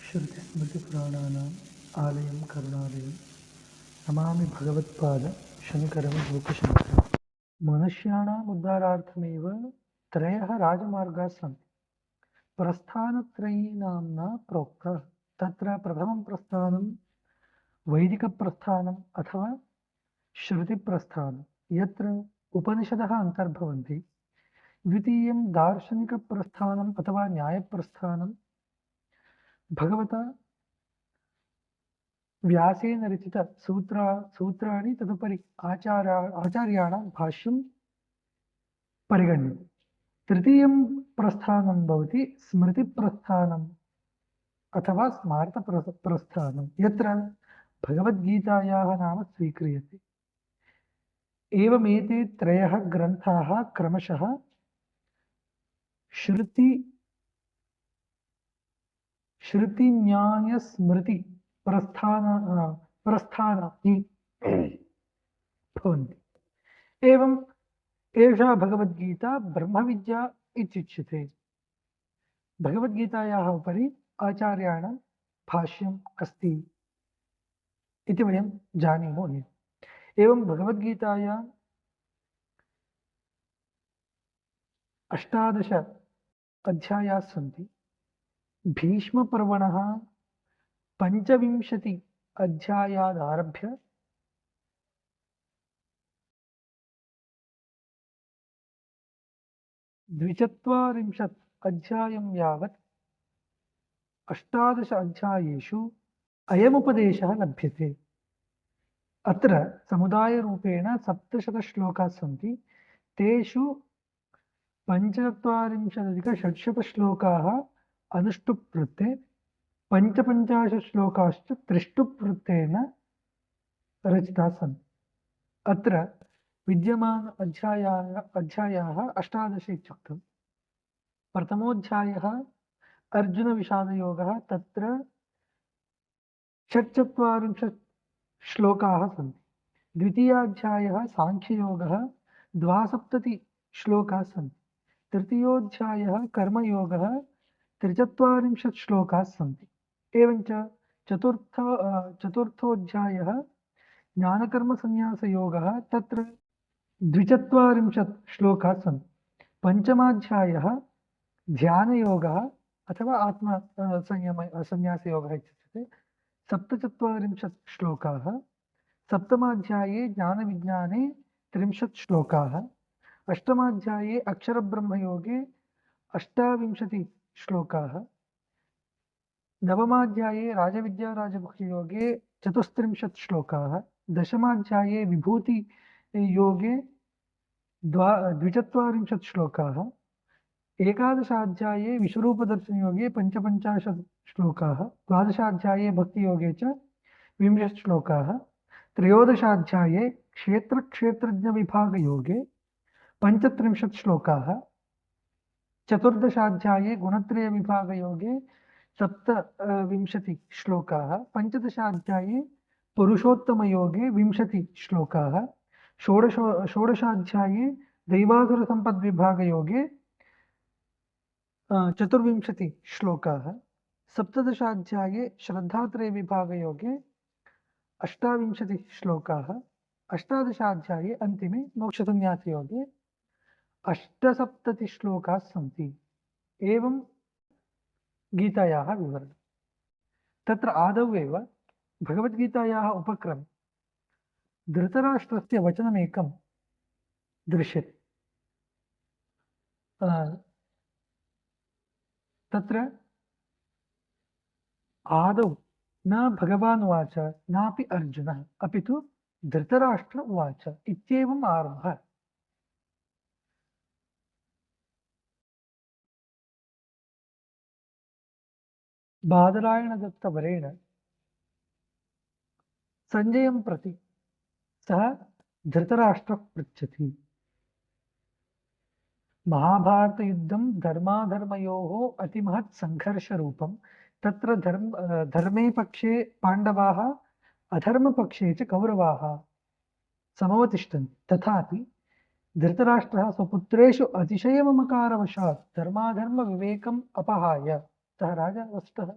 श्रुतिस्मृतिपुराणानाम् आलयं करुणालयं नमामि भगवत्पाद शङ्करं लोकशङ्करम्। मनुष्याणाम् उद्धारार्थमेव त्रयः राजमार्गाः सन्ति। प्रस्थानत्रयी नाम्ना प्रोक्तः। तत्र प्रथमं प्रस्थानं वैदिकप्रस्थानम् अथवा श्रुतिप्रस्थानं, यत्र उपनिषदः अन्तर्भवन्ति। द्वितीयं दार्शनिकप्रस्थानम् अथवा न्यायप्रस्थानं, भगवता व्यासेन रचित सूत्राणि तदुपरि आचार्याणां भाष्यं परिगण्यते। तृतीयं प्रस्थानं भवति स्मृतिप्रस्थानम् अथवा स्मार्तप्रस्थानं, यत्र भगवद्गीतायाः नाम स्वीक्रियते। एवमेते त्रयः ग्रन्थाः क्रमशः श्रुतिन्यायस्मृति प्रस्थानानि भवन्ति। एवम् एषा भगवद्गीता ब्रह्मविद्या इत्युच्यते। भगवद्गीतायाः उपरि आचार्याणां भाष्यम् अस्ति इति वयं जानीमः। एवं भगवद्गीतायाम् 18 अध्यायाः सन्ति। भीष्मपर्वणः 25 अध्यायादारभ्य 42 अध्यायं यावत् 18 अध्यायेषु अयमुपदेशः लभ्यते। अत्र समुदायरूपेण 700 श्लोकाः सन्ति। तेषु 45,600 श्लोकाः अनुष्टुप्वृत्ते, 55 श्लोकाश्च त्रिष्टुप्वृत्तेन रचिताः सन्ति। अत्र विद्यमान अध्यायाः 18 इत्युक्तम्। प्रथमोऽध्यायः अर्जुनविषादयोगः। तत्र 46 श्लोकाः सन्ति। द्वितीयाध्यायः साङ्ख्ययोगः, 72 श्लोकाः सन्ति। तृतीयोऽध्यायः कर्मयोगः, 43 श्लोकाः सन्ति। एवञ्च चतुर्थोऽध्यायः ज्ञानकर्मसन्न्यासयोगः, तत्र 42 श्लोकाः सन्ति। पञ्चमाध्यायः ध्यानयोगः अथवा संन्यासयोगः इत्युच्यते, 47 श्लोकाः। सप्तमाध्याये ज्ञानविज्ञाने 30 श्लोकाः। अष्टमाध्याये अक्षरब्रह्मयोगे 28 श्लोकाः। नवमाध्याये राजविद्याराजगुह्ययोगे 34 श्लोकाः। दशमाध्याये विभूतियोगे 42 श्लोकाः। एकादशाध्याये विश्वरूपदर्शनयोगे 55 श्लोकाः। द्वादशाध्याये भक्तियोगे च 20 श्लोकाः। त्रयोदशाध्याये क्षेत्रक्षेत्रज्ञविभागयोगे 35 श्लोकाः। चतुर्दशाध्याये गुणत्रयविभागयोगे 27 श्लोकाः। पञ्चदशाध्याये पुरुषोत्तमयोगे 20 श्लोकाः। षोडशाध्याये दैवासुरसम्पद्विभागयोगे 24 श्लोकाः। सप्तदशाध्याये श्रद्धात्रयविभागयोगे 28 श्लोकाः। अष्टादशाध्याये अन्तिमे मोक्षसन्न्यासयोगे 78 श्लोकाः सन्ति। एवं गीतायाः विवरणं। तत्र आदौ एव भगवद्गीतायाः उपक्रमे धृतराष्ट्रस्य वचनमेकं दृश्यते। तत्र आदौ न भगवान् उवाच नापि अर्जुनः, अपि तु धृतराष्ट्र उवाच इत्येवम् आरम्भः। बादरायणदत्तवरेण सञ्जयं प्रति सः धृतराष्ट्रः पृच्छति, महाभारतयुद्धं धर्माधर्मयोः अतिमहत् सङ्घर्षरूपं। तत्र धर्मे पक्षे पाण्डवाः, अधर्मपक्षे च कौरवाः समवतिष्ठन्ति। तथापि धृतराष्ट्रः स्वपुत्रेषु अतिशयममकारवशात् धर्माधर्मविवेकम् अपहाय, सः राजा वस्तुतः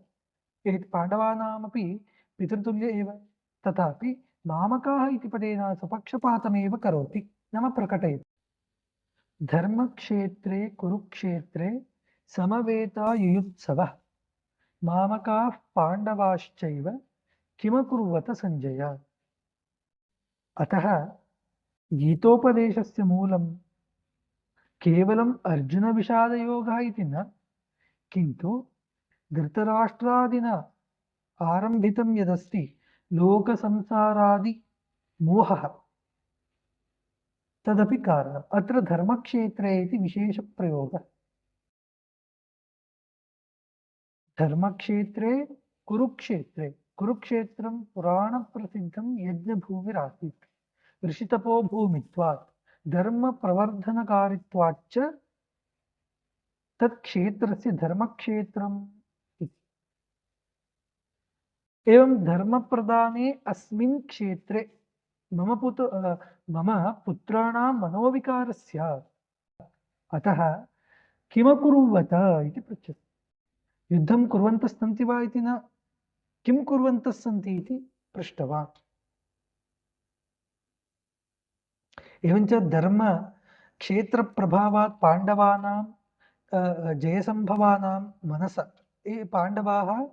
एतत् पाण्डवानामपि पितृतुल्य एव, तथापि मामकाः इति पदेन स्वपक्षपातमेव करोति, नाम प्रकटयति। धर्मक्षेत्रे कुरुक्षेत्रे समवेतायुयुत्सवः मामकाः पाण्डवाश्चैव किमकुर्वत सञ्जय। अतः गीतोपदेशस्य मूलं केवलम् अर्जुनविषादयोगः इति न, किन्तु धृतराष्ट्रादिना आरम्भितं यदस्ति लोकसंसारादि मोहः तदपि कारणम्। अत्र धर्मक्षेत्रे इति विशेषप्रयोगः। धर्मक्षेत्रे कुरुक्षेत्रे, कुरुक्षेत्रं पुराणप्रसिद्धं यज्ञभूमिरासीत्, ऋषितपो भूमित्वात् धर्मप्रवर्धनकारित्वाच्च तत्क्षेत्रस्य धर्मक्षेत्रम् इति। एवं धर्मप्रदाने अस्मिन् क्षेत्रे मम पुत्राणां मनोविकारस्य, अतः किमकुर्वत इति पृच्छति। युद्धं कुर्वन्तः सन्ति वा इति न, किं कुर्वन्तः सन्ति इति पृष्टवान्। एवञ्च धर्मक्षेत्रप्रभावात् पाण्डवानां जयसम्भवानां मनस ये पाण्डवाः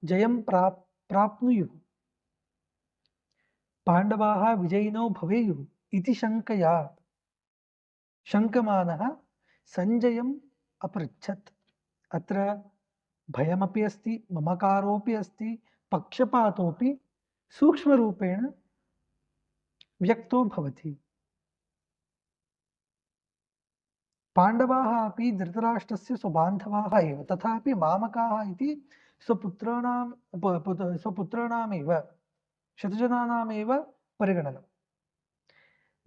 जयं प्राप्नुयुः, पाण्डवाः विजयिनो भवेयुः इति शङ्कया शङ्कमानः सञ्जयम् अपृच्छत्। अत्र भयमपि अस्ति, ममकारोऽपि अस्ति, पक्षपातोऽपि सूक्ष्मरूपेण व्यक्तो भवति। पाण्डवाः अपि धृतराष्ट्रस्य स्वबान्धवाः एव, तथापि मामकाः इति स्वपुत्राणामेव शतजनानामेव परिगणनं।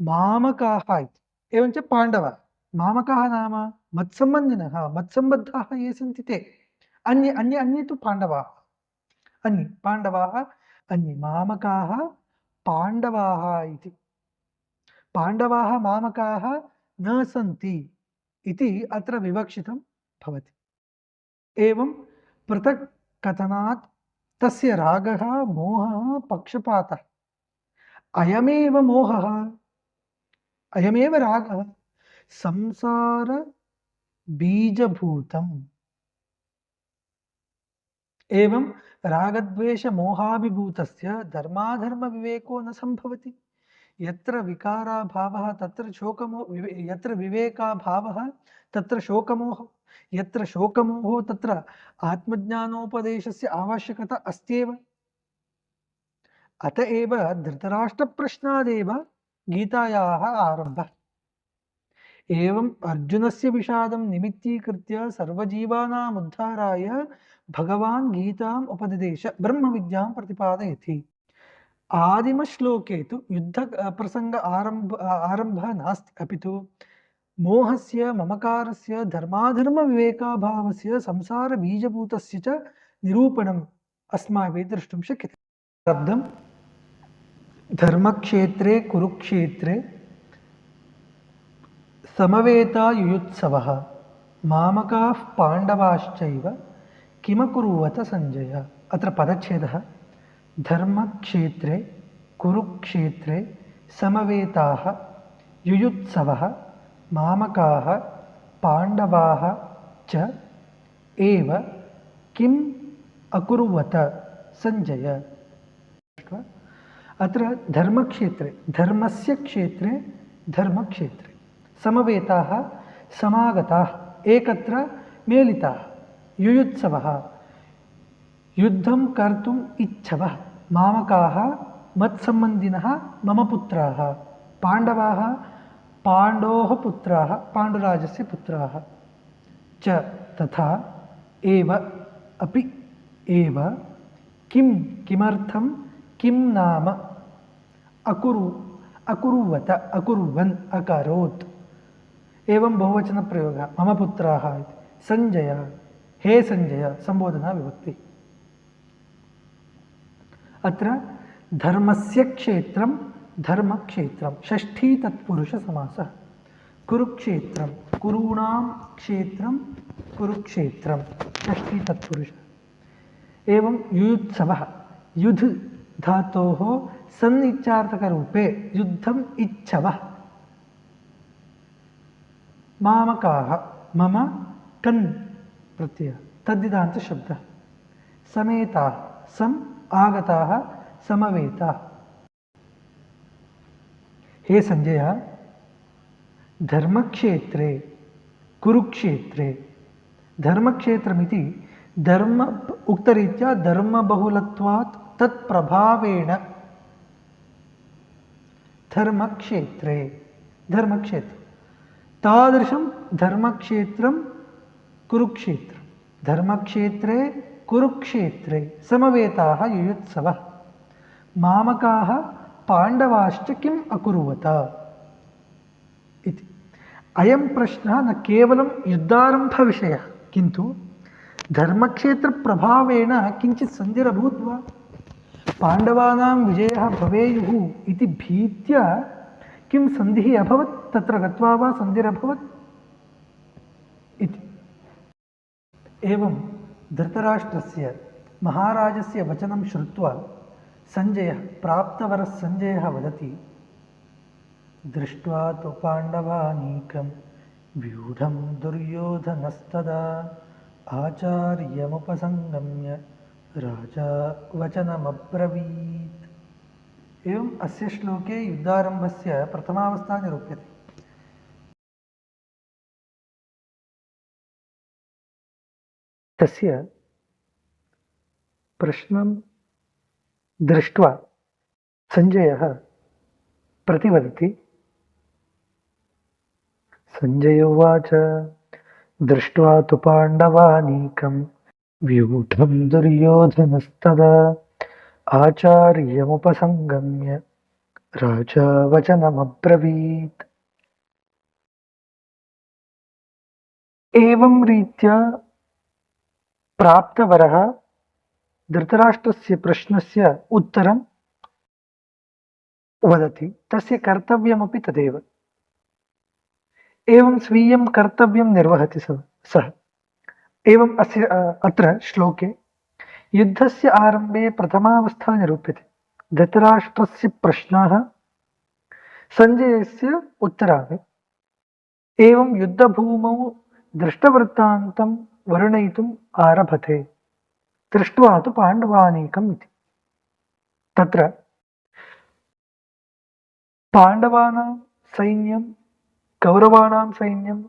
मामकाः इति, एवञ्च पाण्डवाः, मामकाः नाम मत्सम्बन्धिनः, मत्सम्बद्धाः ये सन्ति ते, अन्ये अन्ये अन्ये तु पाण्डवाः, अन्ये पाण्डवाः, अन्ये मामकाः पाण्डवाः इति। पाण्डवाः मामकाः न सन्ति इति अत्र विवक्षितं भवति। एवं पृथक् कथनात् तस्य रागः, मोहः, पक्षपातः, अयमेव मोहः, अयमेव रागः संसारबीजभूतम्। एवं रागद्वेषमोहाभिभूतस्य धर्माधर्मविवेको न सम्भवति। यत्र विकाराभावः तत्र शोकमोह, यत्र विवेकाभावः तत्र शोकमोह, यत्र शोकमोहो तत्र आत्मज्ञानोपदेशस्य आवश्यकता अस्त्येव। अत एव धृतराष्ट्रप्रश्नादेव गीतायाः आरम्भः। एवं अर्जुनस्य विषादं निमित्तीकृत्य सर्वजीवानाम् उद्धाराय भगवान् गीताम् उपदिदेश ब्रह्मविद्यां प्रतिपादयति। आदिमश्लोके तु युद्धप्रसङ्ग आरम्भः नास्ति, अपि तु मोहस्य, ममकारस्य, धर्माधर्मविवेकाभावस्य, संसारबीजभूतस्य च निरूपणम् अस्माभिः द्रष्टुं शक्यते। प्रारब्धं धर्मक्षेत्रे कुरुक्षेत्रे समवेतायुयुत्सवः मामकाः पाण्डवाश्चैव किमकुर्वत सञ्जय। अत्र पदच्छेदः। धर्मक्षेत्रे कुरुक्षेत्रे समवेताः युयुत्सवः मामकाः पाण्डवाः च एव किम् अकुर्वत सञ्जय। अत्र धर्मक्षेत्रे, धर्मस्य क्षेत्रे, धर्मक्षेत्रे समवेताः, समागताः, एकत्र मेलिताः, युयुत्सवः युद्धं कर्तुम् इच्छवः, मामकाः मत्सम्बन्धिनः, मम पुत्राः, पाण्डवाः पाण्डोः पुत्राः, पाण्डुराजस्य पुत्राः च तथा एव अपि एव किं, किमर्थं, किं नाम अकुर्वत, अकुर्वन्, अकरोत्। एवं बहुवचनप्रयोगः मम पुत्राः इति। सञ्जय, हे सञ्जय, संबोधना विभक्ति। अत्र धर्मस्य क्षेत्रं धर्मक्षेत्रं, षष्ठी तत्पुरुषसमासः। कुरुक्षेत्रं, कुरूणां क्षेत्रं कुरुक्षेत्रं, षष्ठी तत्पुरुष। एवं युयुत्सवः युध् धातोः सन् इच्छार्थकरूपे युद्धम् इच्छवः मामकाः मम कन् प्रत्यय तद्दिदान्तशब्दः समेताः सम् आगताः समवेताः। हे संजय धर्मक्षेत्रे कुरुक्षेत्रे धर्मक्षेत्रमिति धर्म उक्तरीत्या धर्मबहुलत्वात् तत्प्रभावेण धर्मक्षेत्रे धर्मक्षेत्र तादृशं धर्मक्षेत्रं कुरुक्षेत्रं धर्मक्षेत्रे कुरुक्षेत्रे समवेताः युयुत्सवः मामकाः पाण्डवाश्च किम् अकुर्वत इति। अयं प्रश्नः न केवलं युद्धारम्भविषयः किन्तु धर्मक्षेत्रप्रभावेण किञ्चित् सन्धिरभूत् वा पाण्डवानां विजयः भवेयुः इति भीत्या किं सन्धिः अभवत् तत्र गत्वा वा सन्धिरभवत् इति। एवं धृतराष्ट्रस्य महाराजस्य वचनं श्रुत्वा संजयः प्राप्तवरः संजयः वदति दृष्ट्वा तु पाण्डवानीकं व्यूढं दुर्योधनस्तदा आचार्यमुपसंगम्य राजा वचनमब्रवीत्। एवम् अस्य श्लोके युद्धारम्भस्य प्रथमावस्था निरूप्यते। तस्य प्रश्नं दृष्ट्वा संजयः प्रतिवदति संजय उवाच दृष्ट्वा तु पाण्डवानीकं व्यूढं दुर्योधनस्तदा आचार्यमुपसंगम्य राजा वचनमब्रवीत्। एवं रीत्या प्राप्तवरः धृतराष्ट्रस्य प्रश्नस्य उत्तरं वदति तस्य कर्तव्यमपि तदेव। एवं स्वीयं कर्तव्यं निर्वहति सः। एवं अत्र श्लोके युद्धस्य आरम्भे प्रथमावस्था निरूप्यते। धृतराष्ट्रस्य प्रश्नाः सञ्जयस्य उत्तराणि। एवं युद्धभूमौ दृष्टवृत्तान्तं वर्णयितुम् आरभते। दृष्ट्वा तु पाण्डवानीकम् इति। तत्र पाण्डवानां सैन्यं कौरवाणां सैन्यम्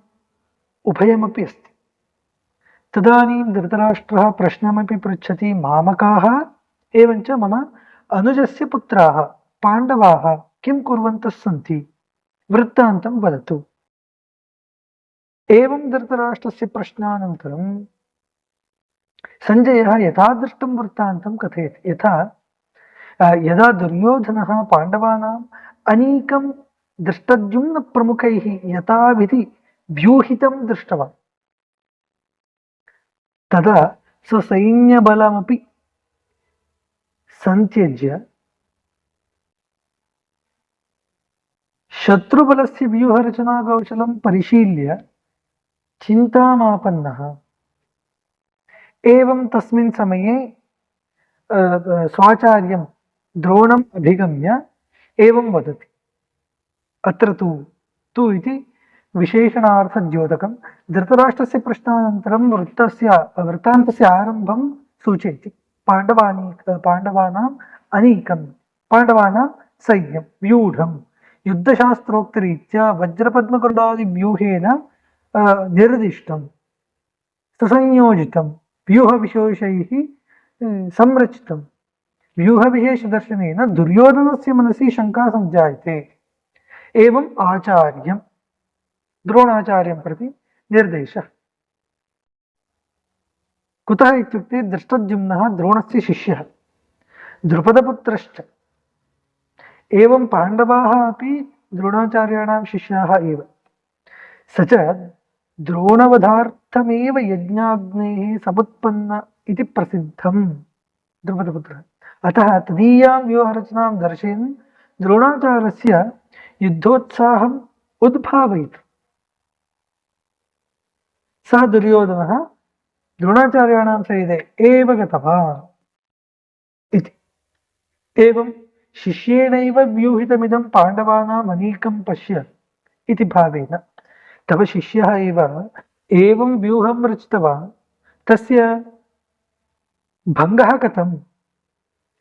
उभयमपि अस्ति। तदानीं धृतराष्ट्रः प्रश्नमपि पृच्छति मामकाः एवञ्च मम अनुजस्य पुत्राः पाण्डवाः किं कुर्वन्तः सन्ति वृत्तान्तं वदतु। एवं धृतराष्ट्रस्य प्रश्नानन्तरं संजयः यथादृष्टं वृत्तान्तं कथयति। यदा दुर्योधनः पाण्डवानाम् अनीकं दृष्टद्युम्नप्रमुखैः यथाविधि व्यूहितं दृष्टवान् तदा स्वसैन्यबलमपि संत्यज्य शत्रुबलस्य व्यूहरचनाकौशलं परिशील्य चिन्तामापन्नः। एवं तस्मिन् समये स्वाचार्यं द्रोणम् अभिगम्य एवं वदति। अत्र तु इति विशेषणार्थद्योतकं धृतराष्ट्रस्य प्रश्नानन्तरं वृत्तान्तस्य आरम्भं सूचयति। पाण्डवानाम् अनीकं पाण्डवानां सैन्यं व्यूढं युद्धशास्त्रोक्तरीत्या वज्रपद्मकुण्डादिव्यूहेन निर्दिष्टं सुसंयोजितं व्यूहविशेषैः संरचितं। व्यूहविशेषदर्शनेन दुर्योधनस्य मनसि शङ्का सञ्जायते। एवम् आचार्यं द्रोणाचार्यं प्रति निर्देशः। कुतः इत्युक्ते दृष्टद्युम्नः द्रोणस्य शिष्यः द्रुपदपुत्रश्च। एवं पाण्डवाः अपि द्रोणाचार्याणां शिष्याः एव। स च द्रोणवधार्थमेव यज्ञाग्नेः समुत्पन्न इति प्रसिद्धं द्रुपदपुत्रः। अतः तदीयां व्यूहरचनां दर्शयन् द्रोणाचार्यस्य युद्धोत्साहम् उद्भावयितुं सः दुर्योधनः द्रोणाचार्याणां सविधे एव गतवान् इति। एवं शिष्येणैव व्यूहितमिदं पाण्डवानाम् अनीकं पश्य इति भावेन तव शिष्यः एव एवं व्यूहं रचितवान्, तस्य भङ्गः कथम्?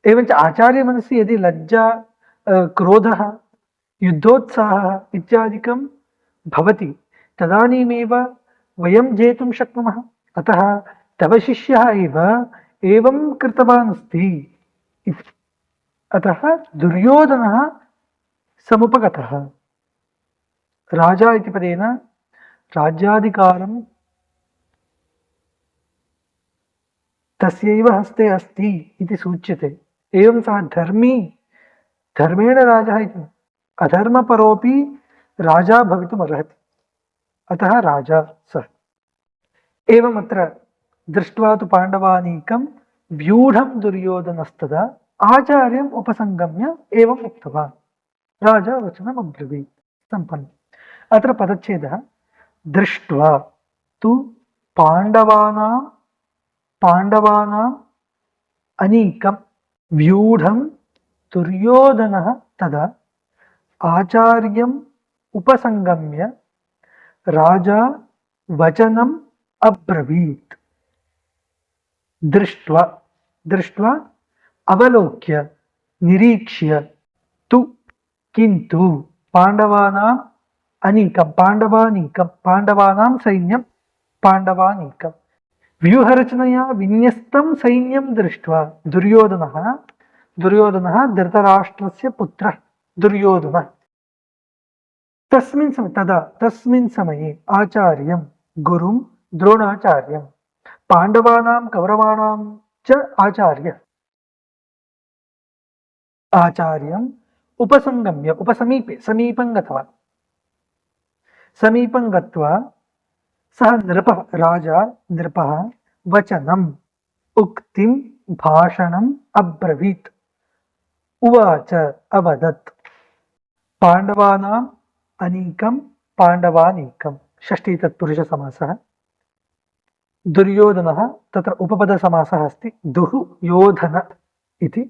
एवञ्च आचार्यमनसि यदि लज्जा, क्रोधः, युद्धोत्साहः इत्यादिकं भवति तदानीमेव वयं जेतुं शक्नुमः। अतः तव शिष्यः एव एवं कृतवान् अस्ति इति। अतः दुर्योधनः समुपगतः। राजा इति पदेन राज्याधिकारं तस्यैव हस्ते अस्ति इति सूच्यते। एवं सः धर्मी, धर्मेण राजा इति, अधर्मपरोऽपि राजा भवितुमर्हति। अतः राजा सः। एवमत्र दृष्ट्वा तु पाण्डवानीकं व्यूढं दुर्योधनस्तदा आचार्यम् उपसङ्गम्य एवम् उक्तवान्। राजा वचनम् अब्रवीत्। सम्पन्नम्। अत्र पदच्छेदः दृष्ट्वा तु पाण्डवानाम् अनीकं व्यूढं दुर्योधनः तदा आचार्यम् उपसङ्गम्य राजा वचनम् अब्रवीत्। दृष्ट्वा अवलोक्य निरीक्ष्य तु किन्तु पाण्डवानाम् अनीकं पाण्डवानां सैन्यं पाण्डवानीकं व्यूहरचनया विन्यस्तं सैन्यं दृष्ट्वा दुर्योधनः धृतराष्ट्रस्य पुत्रः दुर्योधनः तस्मिन् समये आचार्यं गुरुं द्रोणाचार्यं पाण्डवानां कौरवाणां च आचार्यम् उपसङ्गम्य समीपं गत्वा सः राजा वचनम् उक्तिं भाषणम् अब्रवीत्। उवाच अवदत् पाण्डवानाम् अनीकं पाण्डवानीकं षष्ठी तत्पुरुषसमासः। दुर्योधनः तत्र उपपदसमासः अस्ति दुः योधन इति।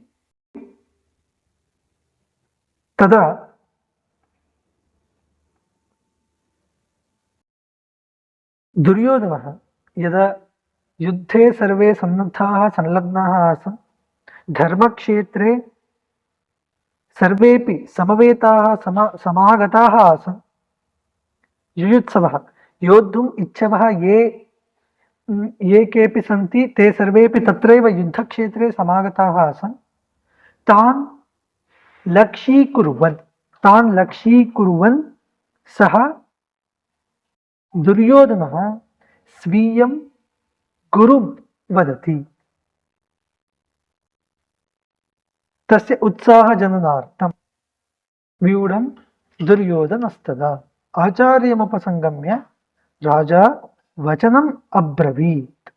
तदा दुर्योधनः यदा युद्धे सर्वे सन्नद्धाः संलग्नाः आसन्, धर्मक्षेत्रे सर्वेपि समवेताः समागताः आसन्, युयुत्सवः योद्धुम् इच्छवः ये केऽपि सन्ति ते सर्वेपि तत्रैव युद्धक्षेत्रे समागताः आसन्। तान् लक्ष्यीकुर्वन् सः दुर्योधनः स्वीयं गुरुं वदति। तस्य उत्साहजननार्थं व्यूढं दुर्योधनस्तदा आचार्यमुपसङ्गम्य राजा वचनम् अब्रवीत्।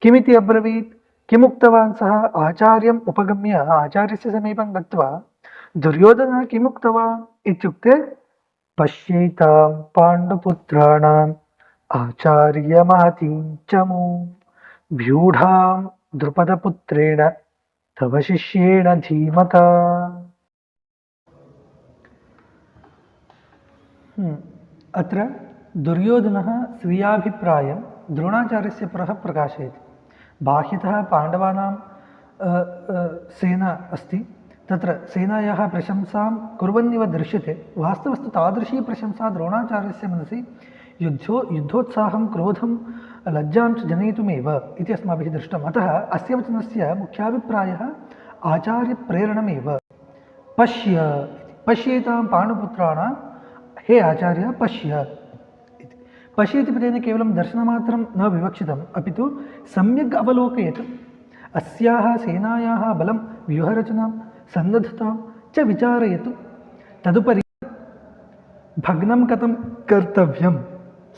किमिति अब्रवीत्? किमुक्तवान् सः? आचार्यम् उपगम्य आचार्यस्य समीपं गत्वा दुर्योधनः किमुक्तवान् इत्युक्ते पश्यैतां पाण्डुपुत्राणाम् आचार्यमहतीं चमूं व्यूढां द्रुपदपुत्रेण तव शिष्येण धीमता। अत्र दुर्योधनः स्वीयाभिप्रायं द्रोणाचार्यस्य पुरः प्रकाशयति। बाह्यतः पाण्डवानां सेना अस्ति, तत्र सेनायाः प्रशंसां कुर्वन्निव दृश्यते। वास्तवस्तु तादृशी प्रशंसा द्रोणाचार्यस्य मनसि युद्धोत्साहं, क्रोधं, लज्जां च जनयितुमेव इति अस्माभिः दृष्टम्। अतः अस्य वचनस्य मुख्याभिप्रायः आचार्यप्रेरणमेव। पश्येतां पाण्डुपुत्राणां हे आचार्य पश्य इति। पश्येति पदेन केवलं दर्शनमात्रं न विवक्षितम्, अपि तु सम्यक् अवलोकयतु। अस्याः सेनायाः बलं, व्यूहरचनां, सन्नद्धतां च विचारयतु। तदुपरि भग्नं कथं कर्तव्यं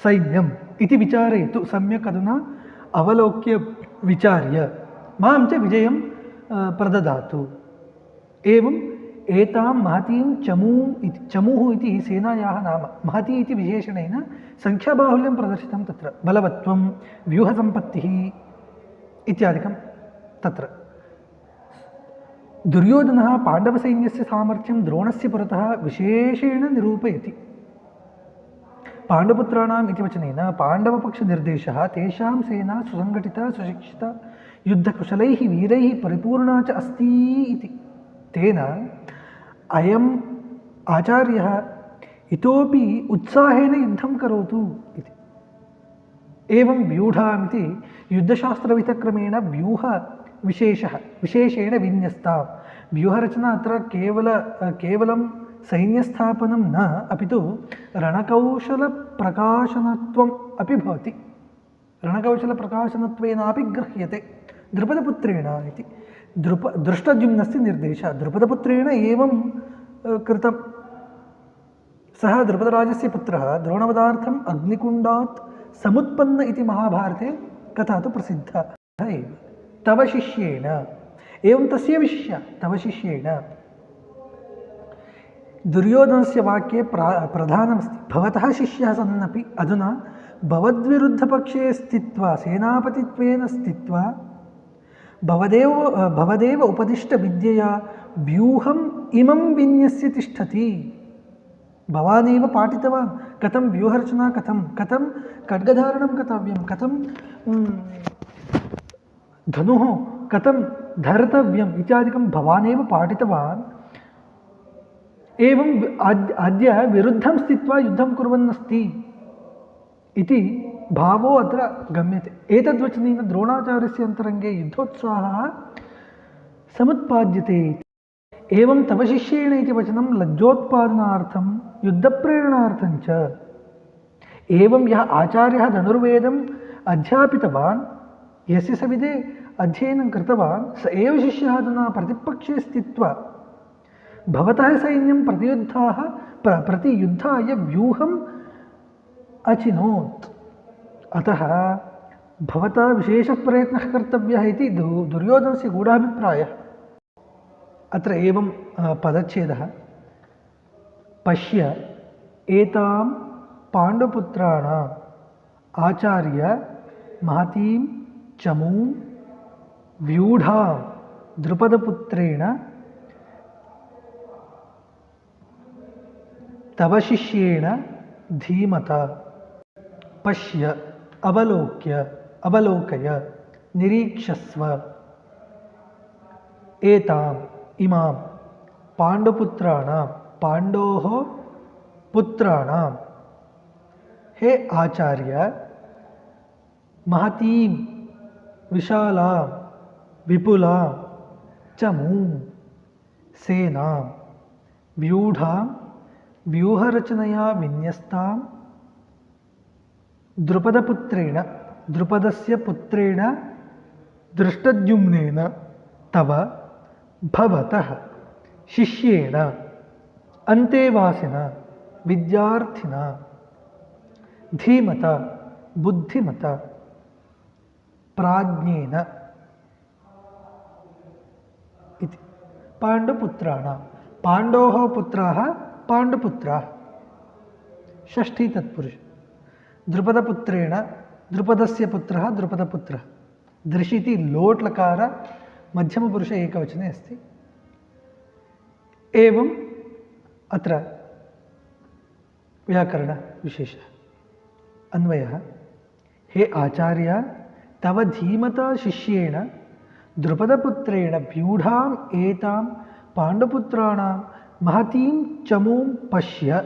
सैन्यम् इति विचारयतु। सम्यक् अधुना अवलोक्य विचार्य मां च विजयं प्रददातु। एवं एतां महतीं चमूः इति सेनायाः नाम। महती इति विशेषणेन संख्याबाहुल्यं प्रदर्शितं तत्र। बलवत्वं, व्यूहसम्पत्तिः इत्यादिकं तत्र। दुर्योधनः पाण्डवसैन्यस्य सामर्थ्यं द्रोणस्य पुरतः विशेषेण निरूपयति। पाण्डुपुत्राणाम् इति वचनेन पाण्डवपक्षनिर्देशः तेषां सेना सुसङ्घटिता, सुशिक्षिता, युद्धकुशलैः वीरैः परिपूर्णा च अस्ति इति। तेन अयम् आचार्यः इतोपि उत्साहेन युद्धं करोतु इति। एवं व्यूढामिति युद्धशास्त्रविधक्रमेण विशेषेण विन्यस्ता। व्यूहरचना अत्र केवलं सैन्यस्थापनं न, अपि तु रणकौशलप्रकाशनत्वम् अपि भवति। रणकौशलप्रकाशनत्वेनापि गृह्यते द्रुपदपुत्रेण इति। दृष्टद्युम्नस्य निर्देशः द्रुपदपुत्रेण एवं कृतं। सः द्रुपदराजस्य पुत्रः द्रोणवधार्थम् अग्निकुण्डात् समुत्पन्न इति महाभारते कथा तु प्रसिद्धा एव। तव शिष्येण, एवं तस्य विशिष्य तव शिष्येण। दुर्योधनस्य वाक्ये प्रधानमस्ति भवतः शिष्यः सन्नपि अधुना भवद्विरुद्धपक्षे स्थित्वा सेनापतित्वेन स्थित्वा भवदेव उपदिष्टविद्यया व्यूहम् इमं विन्यस्य तिष्ठति। भवानेव पाठितवान् कथं व्यूहरचना, कथं खड्गधारणं कर्तव्यं, कथं धनुः कथं धर्तव्यम् इत्यादिकं भवानेव पाठितवान्। एवं अद्य विरुद्धं स्थित्वा युद्धं कुर्वन्नस्ति इति भावो अत्र गम्यते। एतद्वचनेन द्रोणाचार्यस्य अन्तरङ्गे युद्धोत्साहः समुत्पाद्यते। एवं तव शिष्येण इति वचनं लज्जोत्पादनार्थं युद्धप्रेरणार्थं च। एवं यः आचार्यः धनुर्वेदम् अध्यापितवान्, यस्य सविधे अध्ययनं कृतवान्, स एव शिष्यः अधुना प्रतिपक्षे स्थित्वा भवतः सैन्यं प्रतियुद्धाय व्यूहम् अचिनोत्। अतः भवता विशेषप्रयत्नः कर्तव्यः इति दुर्योधनस्य गूढाभिप्रायः। अत्र एवं पदच्छेदः पश्य एतां पाण्डुपुत्राणाम् आचार्य महतीं चमूं व्यूढां द्रुपदपुत्रेण तव शिष्येण धीमता। पश्य, अवलोकय, निरीक्षस्व। एताम्, इमां पाण्डुपुत्राणां, पाण्डोः पुत्राणां, हे आचार्य, महतीं, विशालां, विपुलां चमूं, सेनां, व्यूढां, व्यूहरचनया विन्यस्तां, द्रुपदपुत्रेण, द्रुपदस्य पुत्रेण दृष्टद्युम्नेन तव भवतः शिष्येण अन्तेवासिना विद्यार्थिना धीमता बुद्धिमता प्राज्ञेन इति। पाण्डुपुत्राणां, पाण्डोः पुत्राः पाण्डुपुत्राः, षष्ठी तत्पुरुष। द्रुपदपुत्रेण, द्रुपदस्य पुत्रः द्रुपदपुत्रः। दृशिति लोट्लकार मध्यमपुरुष एकवचने अस्ति। एवम् अत्र व्याकरणविशेषः अन्वयः। हे आचार्य, तव धीमता शिष्येण द्रुपदपुत्रेण व्यूढाम् एतां पाण्डुपुत्राणां महतीं चमूं पश्य।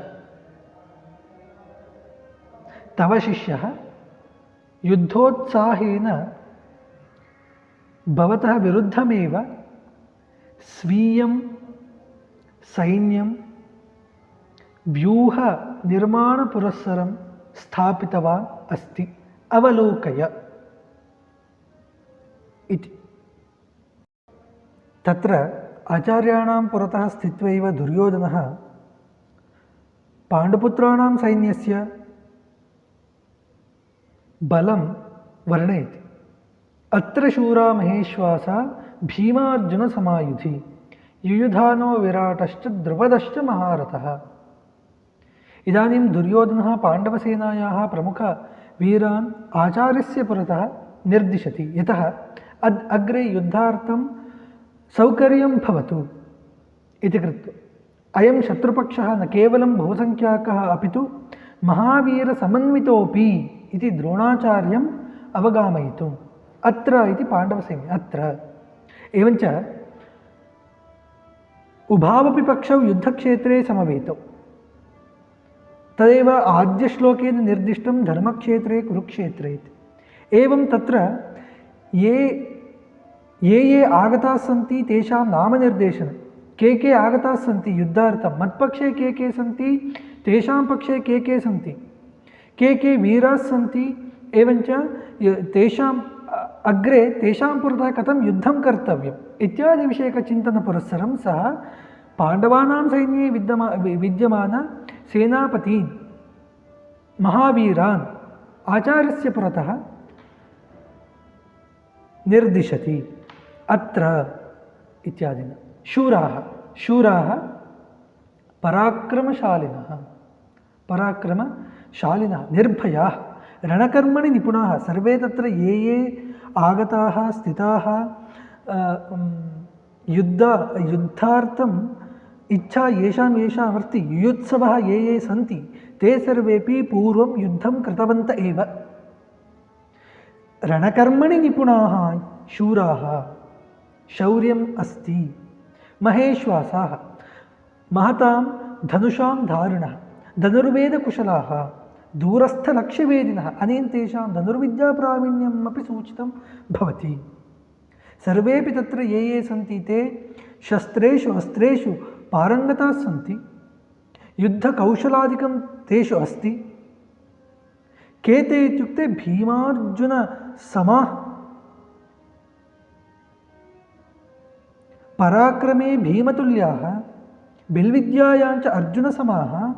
तव शिष्यः युद्धोत्साहेन भवतः विरुद्धमेव स्वीयं सैन्यं व्यूहनिर्माणपुरस्सरं स्थापितवान् अस्ति, अवलोकय इति। तत्र आचार्याणां पुरतः स्थित्वैव दुर्योधनः पाण्डुपुत्राणां सैन्यस्य बलं वर्णयति। अत्र शूरा महेश्वासा भीमार्जुनसमायुधि युयुधानो विराटश्च द्रुपदश्च महारथः। इदानीं दुर्योधनः पाण्डवसेनायाः प्रमुखवीरान् आचार्यस्य पुरतः निर्दिशति, यतः अग्रे युद्धार्थं सौकर्यं भवतु इति कृत्वा। अयं शत्रुपक्षः न केवलं बहुसङ्ख्याकः अपि तु महावीरसमन्वितोऽपि इति द्रोणाचार्यम् अवगामयितुम् अत्र इति पाण्डवसैन्ये अत्र। एवञ्च उभावपि पक्षौ युद्धक्षेत्रे समवेतौ, तदेव आद्यश्लोकेन निर्दिष्टं धर्मक्षेत्रे कुरुक्षेत्रे इति। एवं तत्र ये आगताः सन्ति तेषां नामनिर्देशनं, के आगताः सन्ति युद्धार्थं, मत्पक्षे के सन्ति, तेषां पक्षे के सन्ति, के वीराः सन्ति, एवञ्च तेषाम् अग्रे तेषां पुरतः कथं युद्धं कर्तव्यम् इत्यादिविषयकचिन्तनपुरस्सरं सः पाण्डवानां सैन्ये विद्यमान सेनापतीन् महावीरान् आचार्यस्य पुरतः निर्दिशति अत्र इत्यादिना। शूराः पराक्रमशालिनः निर्भयाः रणकर्मणि निपुणाः। सर्वे तत्र ये आगताः स्थिताः युद्धार्थम् इच्छा येषाम् अस्ति, युयुत्सवः ये सन्ति ते सर्वेपि पूर्वं युद्धं कृतवन्त एव। रणकर्मणि निपुणाः शूराः, शौर्यम् अस्ति, महेश्वासाः, महतां धनुषां धारिणः, धनुर्वेदकुशलाः, दूरस्थलक्ष्यवेदिनः। अनेन तेषां धनुर्विद्याप्रावीण्यम् अपि सूचितं भवति। सर्वेपि तत्र ये सन्ति ते शस्त्रेषु अस्त्रेषु पारङ्गताः सन्ति, युद्धकौशलादिकं तेषु अस्ति। के ते इत्युक्ते भीमार्जुनसमाः, पराक्रमे भीमतुल्याः, बिल्विद्यायाञ्च अर्जुनसमाः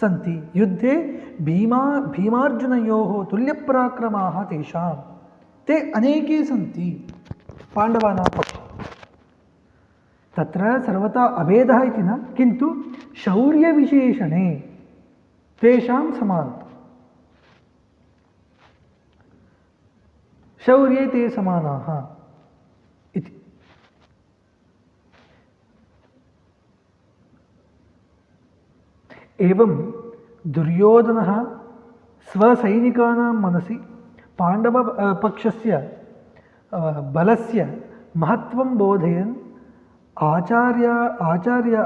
सन्ति। युद्धे भीमार्जुनयोः तुल्यपराक्रमाः तेषां ते अनेके सन्ति पाण्डवानां पक्षे। तत्र सर्वथा अभेदः इति न, किन्तु शौर्यविशेषणे तेषां समानता, शौर्ये ते समानाः इति। एवं दुर्योधनः स्वसैनिकानां मनसि पाण्डवपक्षस्य बलस्य महत्त्वं बोधयन्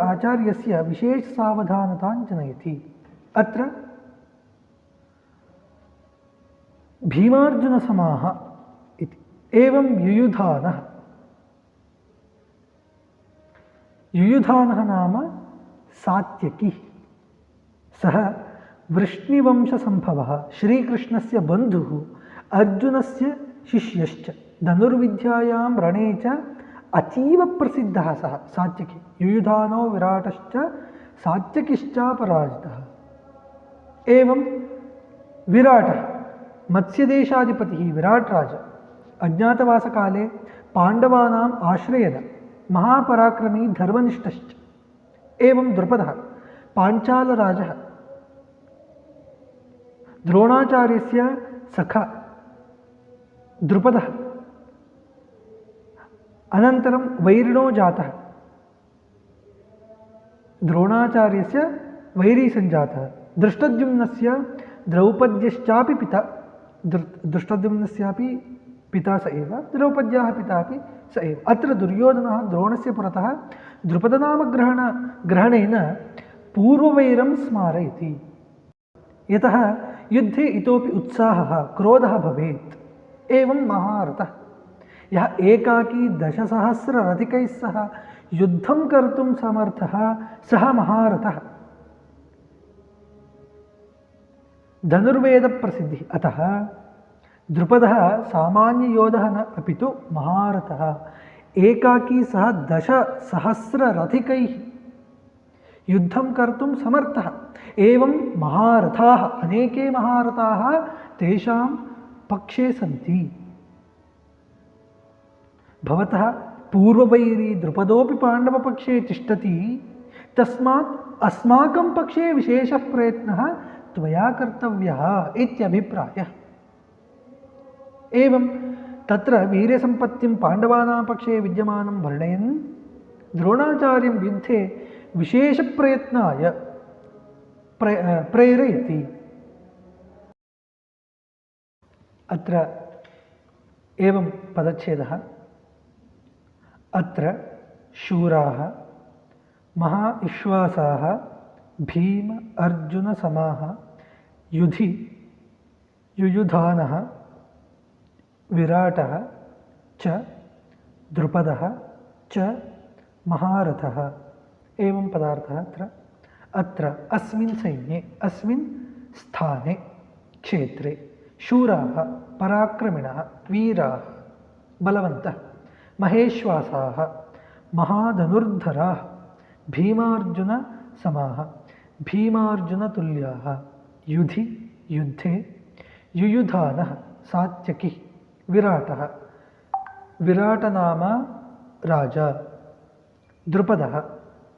आचार्यस्य विशेषसावधानतां जनयति। अत्र भीमार्जुनसमाः इति। एवं युयुधानः नाम सात्यकी। सः वृष्णिवंशसम्भवः, श्रीकृष्णस्य बन्धुः, अर्जुनस्य शिष्यश्च, धनुर्विद्यायां रणे च अतीव प्रसिद्धः सः सात्यकी। युयुधानो विराटश्च सात्यकिश्चापराजितः। एवं विराटः मत्स्यदेशाधिपतिः विराटराज अज्ञातवासकाले पाण्डवानाम् आश्रयः, महापराक्रमी धर्मनिष्ठश्च। एवं द्रुपदः पाञ्चालराजः, द्रोणाचार्यस्य सखा द्रुपदः, अनन्तरं वैरिणो जातः, द्रोणाचार्यस्य वैरी सञ्जातः। धृष्टद्युम्नस्य द्रौपद्यश्चापि पिता, धृष्टद्युम्नस्यापि पिता स एव, द्रौपद्याः पितापि स एव। अत्र दुर्योधनः द्रोणस्य पुरतः द्रुपदनामग्रहणेन पूर्ववैरं स्मारयति, यतः युद्धे इतोपि उत्साहः क्रोधः भवेत्। एवं महारथः यः एकाकी 10,000 रथिकैः सह युद्धं कर्तुं समर्थः सः महारथः। धनुर्वेदप्रसिद्धिः। अतः द्रुपदः सामान्ययोधः न अपि तु महारथः। एकाकी सः 10,000 रथिकैः युद्धं कर्तुं समर्थः। एवं महारथाः, अनेके महारथाः तेषां पक्षे सन्ति। भवतः पूर्ववैरी द्रुपदोऽपि पाण्डवपक्षे तिष्ठति, तस्मात् अस्माकं पक्षे विशेषः प्रयत्नः त्वया कर्तव्यः इत्यभिप्रायः। एवं तत्र वीर्यसम्पत्तिं पाण्डवानां पक्षे विद्यमानं वर्णयन् द्रोणाचार्यं युद्धे विशेषप्रयत्नाय प्रेरयति। अत्र एवं पदच्छेदः। अत्र शूराः महाविश्वासाः भीम अर्जुनसमाः युधि युयुधानः विराटः च द्रुपदः च महारथः। एवं पदार्थः अत्र अस्मिन् सैन्ये अस्मिन् स्थाने क्षेत्रे शूराः पराक्रमिणः वीराः बलवन्तः महेश्वासाः महाधनुर्धराः भीमार्जुनसमाः भीमार्जुनतुल्याः युधि युद्धे युयुधानः सात्यकी विराटः विराटनामा राजा द्रुपदः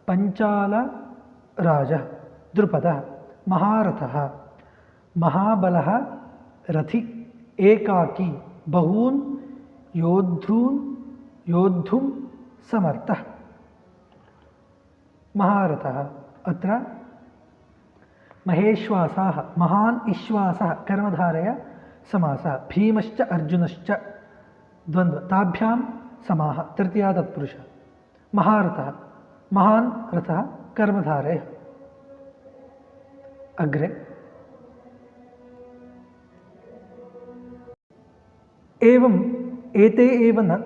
पञ्चालराजः द्रुपदः महारथः महाबलः रथि एकाकी बहून् योद्धुं समर्थः महारथः। अत्र महेश्वासाः महान् इश्वासः कर्मधारय समासः भीमश्च अर्जुनश्च द्वन्द्व ताभ्यां समाः तृतीया तत्पुरुषः महारथः महान् रथः कर्मधारयः। अग्रे एवं एते एव न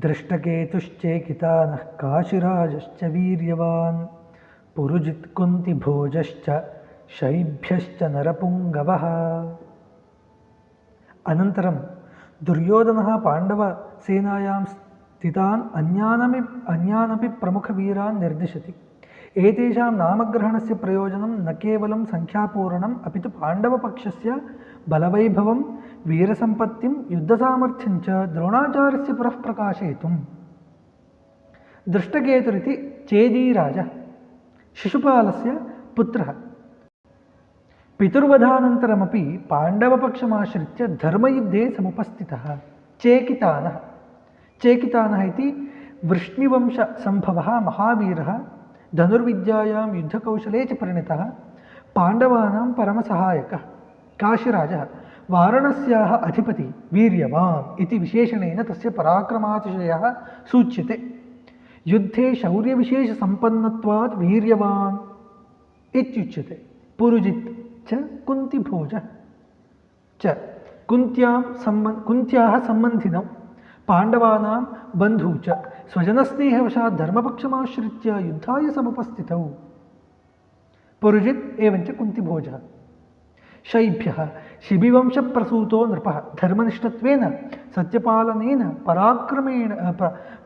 दृष्टकेतुश्चेकितानः काशिराजश्च वीर्यवान् पुरुजित्कुन्तिभोजश्च शैभ्यश्च नरपुङ्गवः। अनन्तरं दुर्योधनः पाण्डवसेनायां स्थितान् अन्यानपि प्रमुखवीरान् निर्दिशति। एतेषां नामग्रहणस्य प्रयोजनं न केवलं संख्यापूरणम् अपि तु पाण्डवपक्षस्य बलवैभवं वीरसम्पत्तिं युद्धसामर्थ्यं च द्रोणाचार्यस्य पुरः प्रकाशयितुम्। दृष्टकेतुरिति चेदीराजः शिशुपालस्य पुत्रः पितुर्वधानन्तरमपि पाण्डवपक्षमाश्रित्य धर्मयुद्धे समुपस्थितः। चेकितानः इति वृष्णिवंशसम्भवः महावीरः धनुर्विद्यायां युद्धकौशले च परिणतः पाण्डवानां परमसहायकः। काशिराजः वाराणस्याः अधिपति वीर्यवान् इति विशेषणेन तस्य पराक्रमातिशयः सूच्यते। युद्धे शौर्यविशेषसम्पन्नत्वात् वीर्यवान् इत्युच्यते। पुरुजित् च कुन्तिभोजः च कुन्त्याः सम्बन्धिनौ पाण्डवानां बन्धू च स्वजनस्नेहवशात् धर्मपक्षमाश्रित्य युद्धाय समुपस्थितौ। पुरुजित् एवञ्च कुन्तिभोजः। शैभ्यः शिबिवंशप्रसूतो नृपः धर्मनिष्ठत्वेन सत्यपालनेन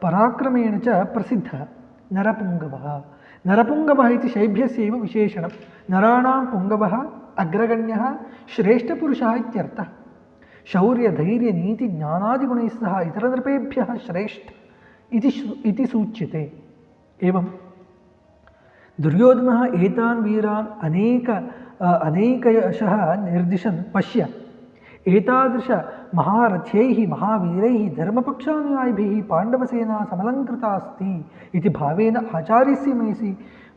पराक्रमेण च प्रसिद्धः। नरपुङ्गवः इति शैभ्यस्यैव विशेषणं। नराणां पुङ्गवः अग्रगण्यः श्रेष्ठपुरुषः इत्यर्थः। शौर्यधैर्यनीतिज्ञानादिगुणैः सह इतरनृपेभ्यः श्रेष्ठ इति सूच्यते। एवं दुर्योधनः एतान् वीरान् अनेकशः निर्दिशन् पश्य एतादृशमहारथ्यैः महावीरैः धर्मपक्षानुयायिभिः पाण्डवसेना समलङ्कृता अस्ति इति भावेन आचार्यस्य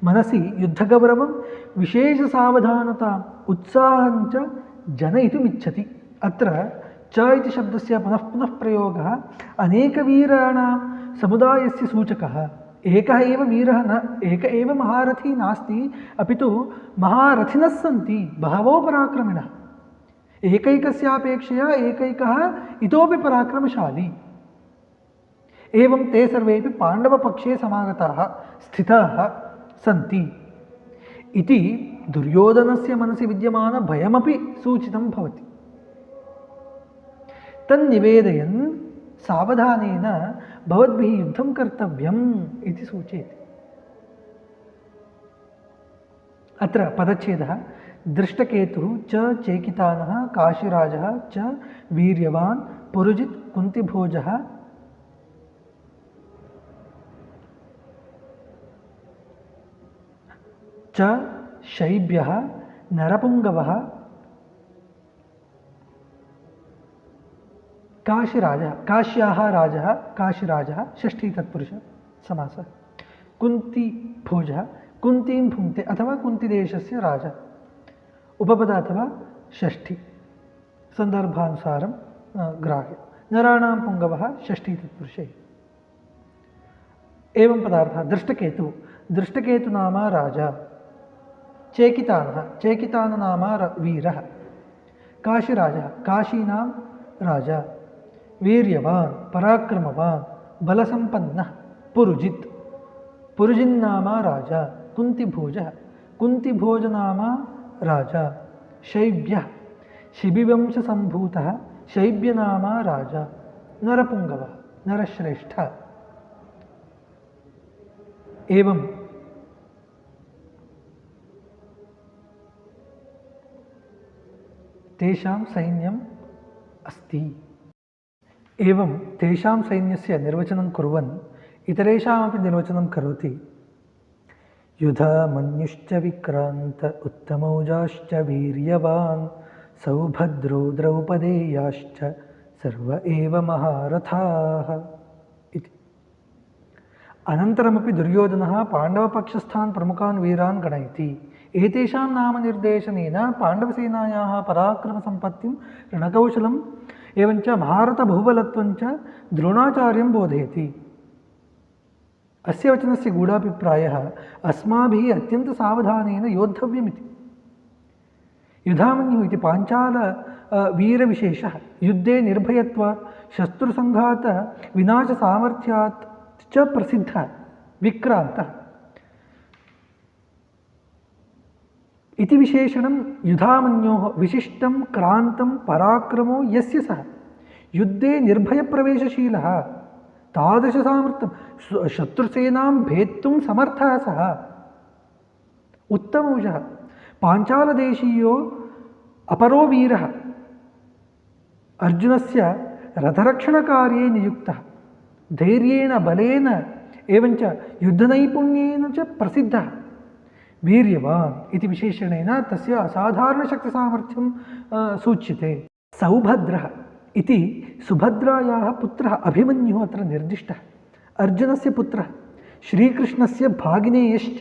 मनसि युद्धगौरवं विशेषसावधानताम् उत्साहं च जनयितुमिच्छति। अत्र च इति शब्दस्य पुनः पुनः प्रयोगः अनेकवीराणां समुदायस्य सूचकः। एकः एव वीरः न एक एव महारथी नास्ति, अपि तु महारथिनः सन्ति बहवो पराक्रमिणः। एकैकस्यापेक्षया एकैकः इतोपि पराक्रमशाली। एवं ते सर्वेपि पाण्डवपक्षे समागताः स्थिताः सन्ति इति दुर्योधनस्य मनसि विद्यमानभयमपि सूचितं भवति। तन्निवेदयन् सावधानेन भवद्भिः युद्धं कर्तव्यम् इति सूचयति। अत्र पदच्छेदः दृष्टकेतुः च चेकितानः काशिराजः च वीर्यवान् पुरुजित् कुन्तिभोजः च शैब्यः नरपुङ्गवः काशीराजः काश्याः राजः काशीराजः षष्ठी तत्पुरुष समासः कुन्तीभोजः कुन्तीं भुङ्क्ते अथवा कुन्तीदेशस्य राजा उपपद अथवा षष्ठी सन्दर्भानुसारं ग्राह्य नराणां पुङ्गवः षष्ठी तत्पुरुषे एवं पदार्थः दृष्टकेतुः दृष्टकेतु नाम राजा चेकितान नाम वीरः काशीराजः काशीनां राजा वीर्यवान् पराक्रमवान् बलसम्पन्नः पुरुजित् पुरुजिन्नाम राजा कुन्तिभोजः कुन्तिभोज नाम राजा शैब्यः शिबिवंशसम्भूतः शैब्यनाम राजा नरपुङ्गवः नरश्रेष्ठः एवं तेषां सैन्यम् अस्ति। एवं तेषां सैन्यस्य निर्वचनं कुर्वन् इतरेषामपि निर्वचनं करोति। युधामन्युश्च विक्रान्त उत्तमौजाश्च वीर्यवान् सौभद्रो द्रौपदेयाश्च सर्व एव महारथाः इति। अनन्तरमपि दुर्योधनः पाण्डवपक्षस्थान् प्रमुखान् वीरान् गणयति। एतेषां नामनिर्देशनेन पाण्डवसेनायाः पराक्रमसम्पत्तिं रणकौशलम् एवञ्च महारथबहुबलत्वं च द्रोणाचार्यं बोधयति। अस्य वचनस्य गूढाभिप्रायः अस्माभिः अत्यन्तसावधानेन योद्धव्यमिति। युधामन्युः इति पाञ्चाल वीरविशेषः युद्धे निर्भयत्वात् शत्रुसङ्घातविनाशसामर्थ्यात् च प्रसिद्धः विक्रान्तः इति विशेषणं युधामन्योः विशिष्टं क्रान्तं पराक्रमो यस्य सः युद्धे निर्भयप्रवेशशीलः तादृशसामर्थ्यं शत्रुसेनां भेत्तुं समर्थः सः उत्तमौजः पाञ्चालदेशीयो अपरो वीरः अर्जुनस्य रथरक्षणकार्ये नियुक्तः धैर्येण बलेन एवञ्च युद्धनैपुण्येन च प्रसिद्धः वीर्यवान् इति विशेषणेन तस्य असाधारणशक्तिसामर्थ्यं सूच्यते। सौभद्रः इति सुभद्रायाः पुत्रः अभिमन्युः अत्र निर्दिष्टः। अर्जुनस्य पुत्रः श्रीकृष्णस्य भागिनेयश्च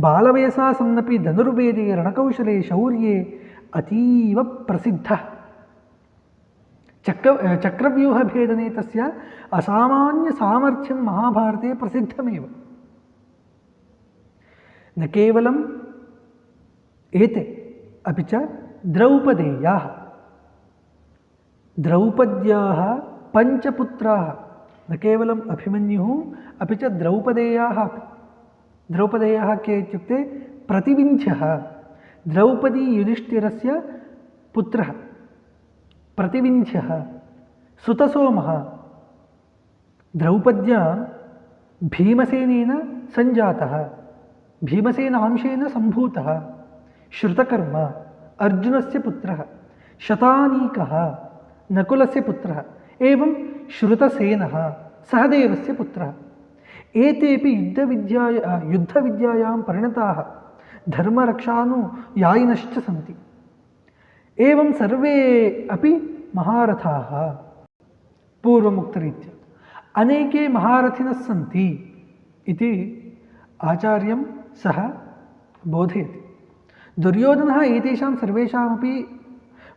बालवयसा सन्नपि धनुर्वेदे रणकौशले शौर्ये अतीव प्रसिद्धः। चक्रव्यूहभेदने तस्य असामान्यसामर्थ्यं महाभारते प्रसिद्धमेव। न केवलम् एते अपि च द्रौपद्याः पञ्चपुत्राः न केवलम् अभिमन्युः अपि च द्रौपदेयाः के इत्युक्ते प्रतिविन्ध्यः द्रौपदी युधिष्ठिरस्य पुत्रः प्रतिविन्ध्यः सुतसोमः द्रौपद्यां भीमसेनेन सञ्जातः भीमसेनांशेन सम्भूतः श्रुतकर्म अर्जुनस्य पुत्रः शतानीकः नकुलस्य पुत्रः एवं श्रुतसेनः सहदेवस्य पुत्रः एतेपि युद्धविद्यायां परिणताः धर्मरक्षानुयायिनश्च सन्ति। एवं सर्वे अपि महारथाः पूर्वमुक्तरीत्या अनेके महारथिनः सन्ति इति आचार्यं सः बोधयति। दुर्योधनः एतेषां सर्वेषामपि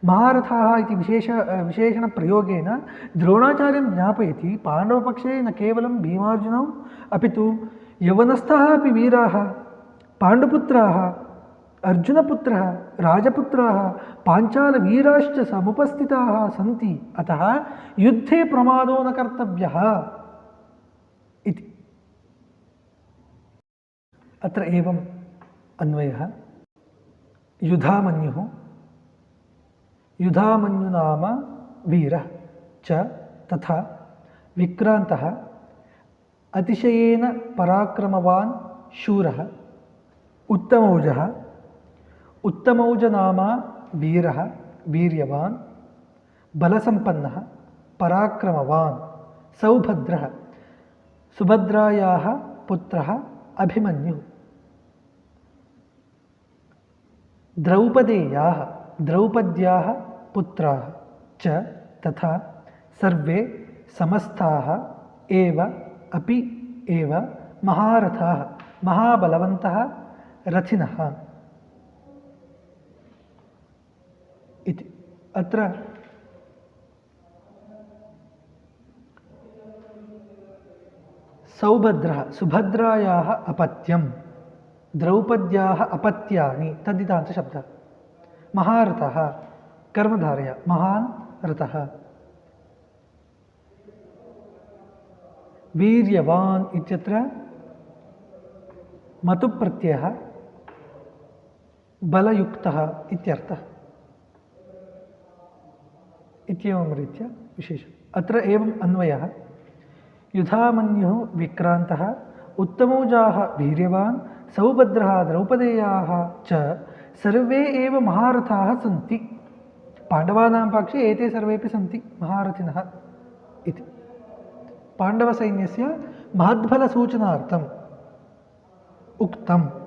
महारथाः इति विशेषणप्रयोगेन द्रोणाचार्यं ज्ञापयति। पाण्डवपक्षे न केवलं भीमार्जुनौ अपि तु यवनस्थाः अपि वीराः पाण्डुपुत्राः अर्जुनपुत्रः राजपुत्राः पाञ्चालवीराश्च समुपस्थिताः सन्ति। अतः युद्धे प्रमादो न कर्तव्यः इति। अत्र एवम् अन्वयः युधामन्युनाम वीरः च तथा विक्रान्तः अतिशयेन पराक्रमवान् शूरः उत्तमौजनाम वीरः वीर्यवान् बलसम्पन्नः पराक्रमवान् सौभद्रः सुभद्रायाः पुत्रः अभिमन्युः द्रौपदेयाः द्रौपद्याः पुत्राः च तथा सर्वे समस्ताः एव अपि एव महारथाः महाबलवन्तः रथिनः इति। अत्र सौभद्रः सुभद्रायाः अपत्यं द्रौपद्याः अपत्यानि तद्धितान्तशब्दः। महारथः कर्मधारय महान् रथः। वीर्यवान् इत्यत्र मतुप्रत्ययः बलयुक्तः इत्यर्थः। इत्येवं रीत्या विशेषः। अत्र एवम् अन्वयः युधामन्युः विक्रान्तः उत्तमौजाः वीर्यवान् सौभद्रः द्रौपदेयाः च सर्वे एव महारथाः सन्ति। पाण्डवानां पक्षे एते सर्वेपि सन्ति महारथिनः इति। पाण्डवसैन्यस्य महद्फलसूचनार्थम् उक्तम्।